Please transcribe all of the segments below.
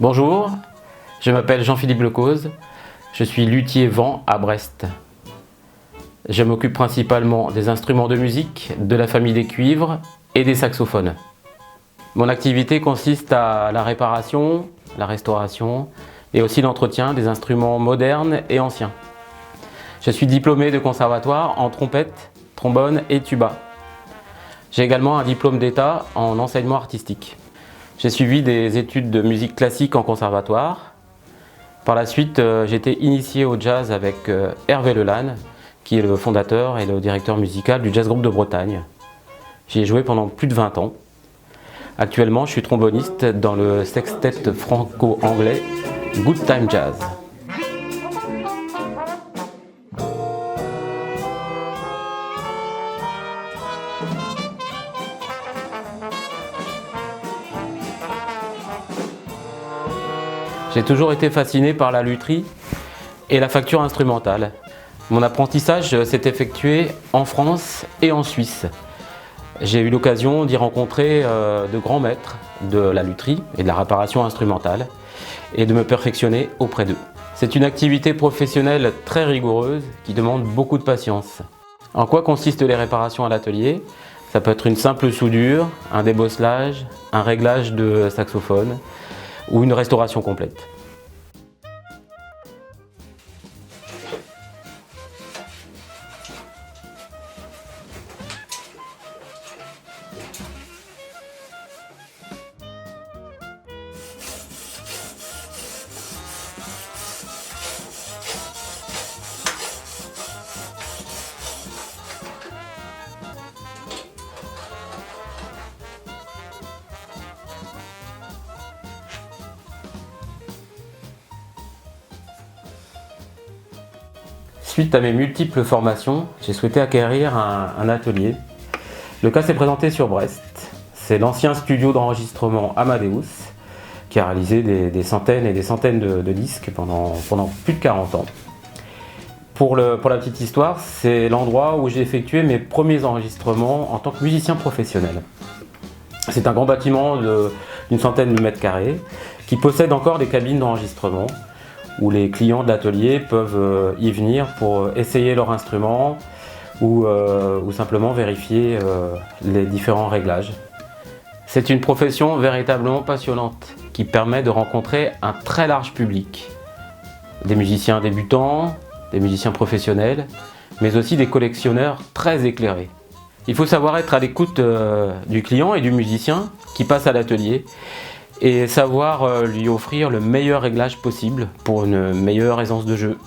Bonjour, je m'appelle Jean-Philippe Lecause, je suis luthier vent à Brest. Je m'occupe principalement des instruments de musique, de la famille des cuivres et des saxophones. Mon activité consiste à la réparation, la restauration et aussi l'entretien des instruments modernes et anciens. Je suis diplômé de conservatoire en trompette, trombone et tuba. J'ai également un diplôme d'État en enseignement artistique. J'ai suivi des études de musique classique en conservatoire. Par la suite, j'ai été initié au jazz avec Hervé Lelanne, qui est le fondateur et le directeur musical du Jazz Group de Bretagne. J'y ai joué pendant plus de 20 ans. Actuellement, je suis tromboniste dans le sextet franco-anglais Good Time Jazz. J'ai toujours été fasciné par la lutherie et la facture instrumentale. Mon apprentissage s'est effectué en France et en Suisse. J'ai eu l'occasion d'y rencontrer de grands maîtres de la lutherie et de la réparation instrumentale et de me perfectionner auprès d'eux. C'est une activité professionnelle très rigoureuse qui demande beaucoup de patience. En quoi consistent les réparations à l'atelier? Ça peut être une simple soudure, un débosselage, un réglage de saxophone ou une restauration complète. Suite à mes multiples formations, j'ai souhaité acquérir un atelier. Le cas s'est présenté sur Brest. C'est l'ancien studio d'enregistrement Amadeus qui a réalisé des centaines et des centaines de disques pendant plus de 40 ans. Pour la petite histoire, c'est l'endroit où j'ai effectué mes premiers enregistrements en tant que musicien professionnel. C'est un grand bâtiment d'une centaine de mètres carrés qui possède encore des cabines d'enregistrement où les clients de l'atelier peuvent y venir pour essayer leur instrument ou simplement vérifier les différents réglages. C'est une profession véritablement passionnante qui permet de rencontrer un très large public. Des musiciens débutants, des musiciens professionnels, mais aussi des collectionneurs très éclairés. Il faut savoir être à l'écoute du client et du musicien qui passe à l'atelier et savoir lui offrir le meilleur réglage possible pour une meilleure aisance de jeu.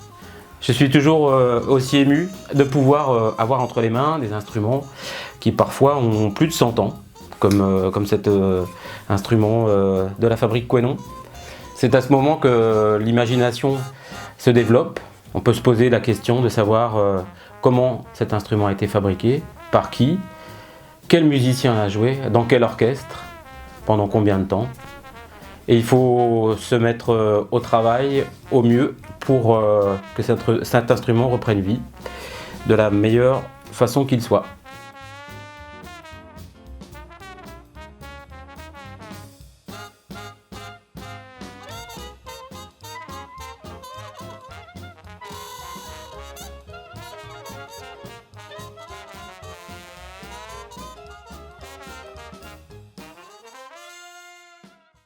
Je suis toujours aussi ému de pouvoir avoir entre les mains des instruments qui parfois ont plus de 100 ans, comme cet instrument de la fabrique Quenon. C'est à ce moment que l'imagination se développe. On peut se poser la question de savoir comment cet instrument a été fabriqué, par qui, quel musicien l'a joué, dans quel orchestre, pendant combien de temps. Et il faut se mettre au travail au mieux pour que cet instrument reprenne vie de la meilleure façon qu'il soit.